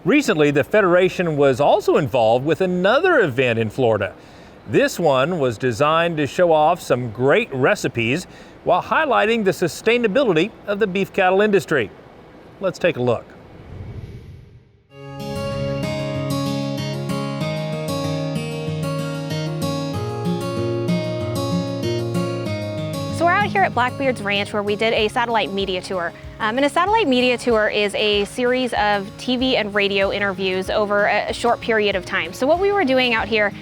Recently, the Federation was also involved with another event in Florida. This one was designed to show off some great recipes while highlighting the sustainability of the beef cattle industry. Let's take a look. So we're out here at Blackbeard's Ranch where we did a satellite media tour. And a satellite media tour is a series of TV and radio interviews over a short period of time. So what we were doing out here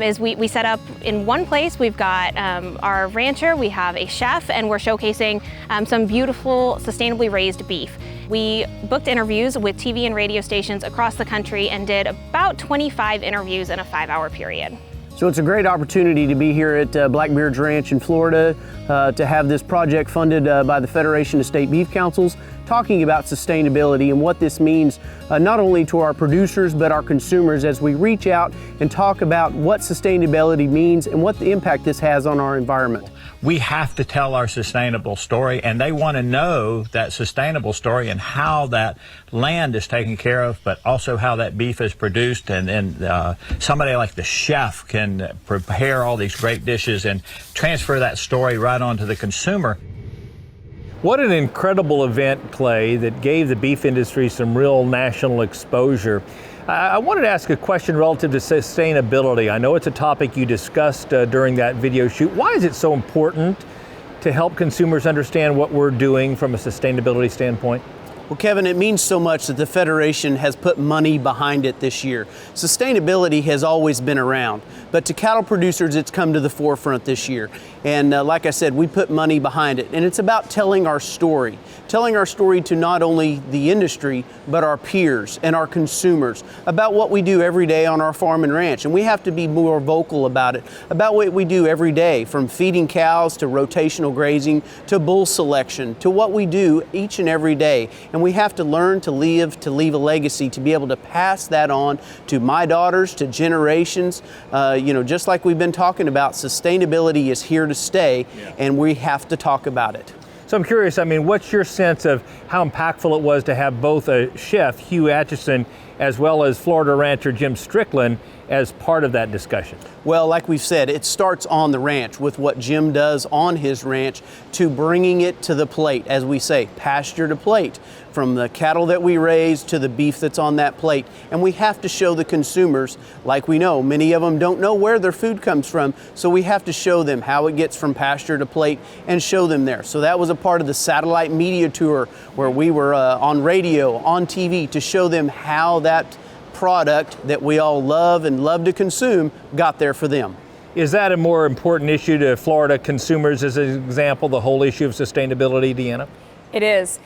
is we set up in one place. We've got our rancher, we have a chef, and we're showcasing some beautiful, sustainably raised beef. We booked interviews with TV and radio stations across the country and did about 25 interviews in a 5-hour period. So it's a great opportunity to be here at Blackbeard's Ranch in Florida to have this project funded by the Federation of State Beef Councils, talking about sustainability and what this means not only to our producers but our consumers as we reach out and talk about what sustainability means and what the impact this has on our environment. We have to tell our sustainable story, and they want to know that sustainable story and how that land is taken care of, but also how that beef is produced. And somebody like the chef can prepare all these great dishes and transfer that story right on to the consumer. What an incredible event, Clay, that gave the beef industry some real national exposure. I wanted to ask a question relative to sustainability. I know it's a topic you discussed during that video shoot. Why is it so important to help consumers understand what we're doing from a sustainability standpoint? Well, Kevin, it means so much that the Federation has put money behind it this year. Sustainability has always been around, but to cattle producers, it's come to the forefront this year. And like I said, we put money behind it. And it's about telling our story to not only the industry, but our peers and our consumers about what we do every day on our farm and ranch. And we have to be more vocal about it, about what we do every day, from feeding cows to rotational grazing to bull selection to what we do each and every day. And we have to learn to leave a legacy, to be able to pass that on to my daughters, to generations. Just like we've been talking about, sustainability is here to stay, and we have to talk about it. So I'm curious, what's your sense of how impactful it was to have both a chef, Hugh Acheson, as well as Florida rancher Jim Strickland as part of that discussion? Well, like we've said, it starts on the ranch with what Jim does on his ranch to bringing it to the plate, as we say, pasture to plate, from the cattle that we raise to the beef that's on that plate. And we have to show the consumers, like we know, many of them don't know where their food comes from, so we have to show them how it gets from pasture to plate and show them there. So that was a part of the satellite media tour where we were on radio, on TV, to show them how that product that we all love and love to consume got there for them. Is that a more important issue to Florida consumers, as an example, the whole issue of sustainability, DeAnne? It is.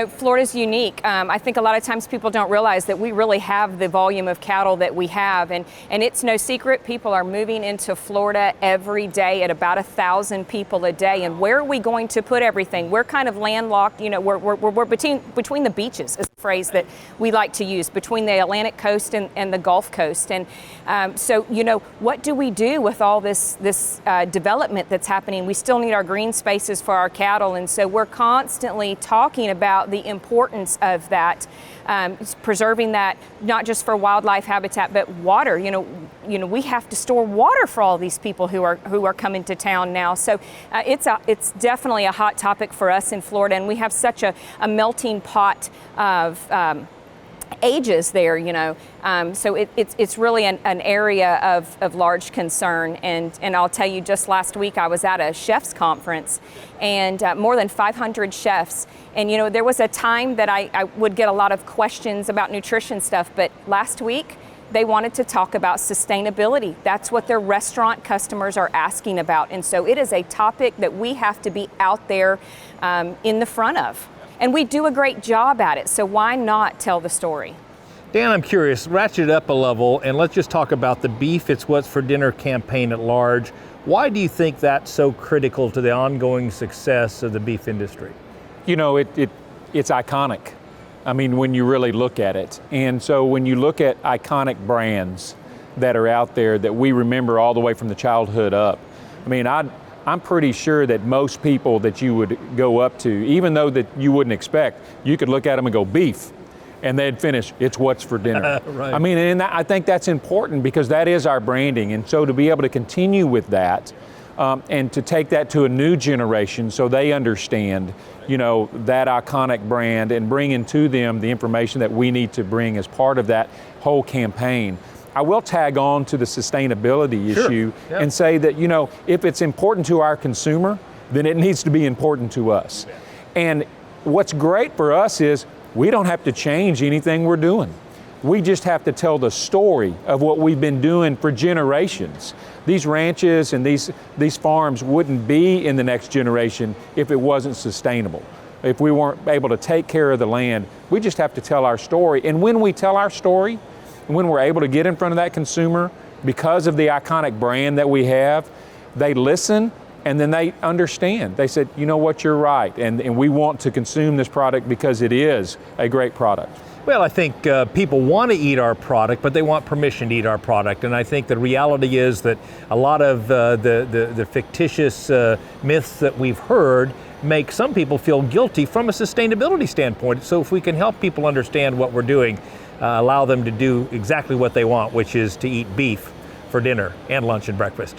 Florida's unique. I think a lot of times people don't realize that we really have the volume of cattle that we have, and it's no secret people are moving into Florida every day at about 1,000 people a day. And where are we going to put everything? We're kind of landlocked. We're between the beaches is a phrase that we like to use, between the Atlantic coast and the Gulf Coast. And so what do we do with all this development that's happening? We still need our green spaces for our cattle, and so we're constantly talking about the importance of that, preserving that not just for wildlife habitat but water. We have to store water for all these people who are coming to town now. So it's definitely a hot topic for us in Florida, and we have such a melting pot of ages there, so it's really an area of large concern. And I'll tell you, just last week I was at a chef's conference, and more than 500 chefs. And there was a time that I would get a lot of questions about nutrition stuff, but last week they wanted to talk about sustainability. That's what their restaurant customers are asking about. And so it is a topic that we have to be out there in the front of. And we do a great job at it, so why not tell the story? Dan, I'm curious, ratchet it up a level, and let's just talk about the Beef It's What's for Dinner campaign at large. Why do you think that's so critical to the ongoing success of the beef industry? It's iconic. When you really look at it. And so when you look at iconic brands that are out there that we remember all the way from the childhood up, I'm pretty sure that most people that you would go up to, even though that you wouldn't expect, you could look at them and go, beef. and they'd finish, it's what's for dinner. Right. I mean, and I think that's important because that is our branding. And so to be able to continue with that and to take that to a new generation so they understand, you know, that iconic brand and bringing to them the information that we need to bring as part of that whole campaign. I will tag on to the sustainability issue and say that, you know, if it's important to our consumer, then it needs to be important to us. And what's great for us is we don't have to change anything we're doing. We just have to tell the story of what we've been doing for generations. These ranches and these farms wouldn't be in the next generation if it wasn't sustainable. If we weren't able to take care of the land, we just have to tell our story. And when we tell our story, and when we're able to get in front of that consumer, because of the iconic brand that we have, they listen and then they understand. They said, you know what, you're right. And we want to consume this product because it is a great product. Well, I think people want to eat our product, but they want permission to eat our product. And I think the reality is that a lot of the fictitious myths that we've heard make some people feel guilty from a sustainability standpoint. So if we can help people understand what we're doing, allow them to do exactly what they want, which is to eat beef for dinner and lunch and breakfast.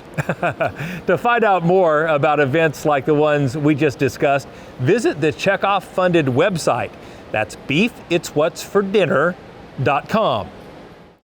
To find out more about events like the ones we just discussed, visit the Checkoff funded website. That's beefitswhatsfordinner.com.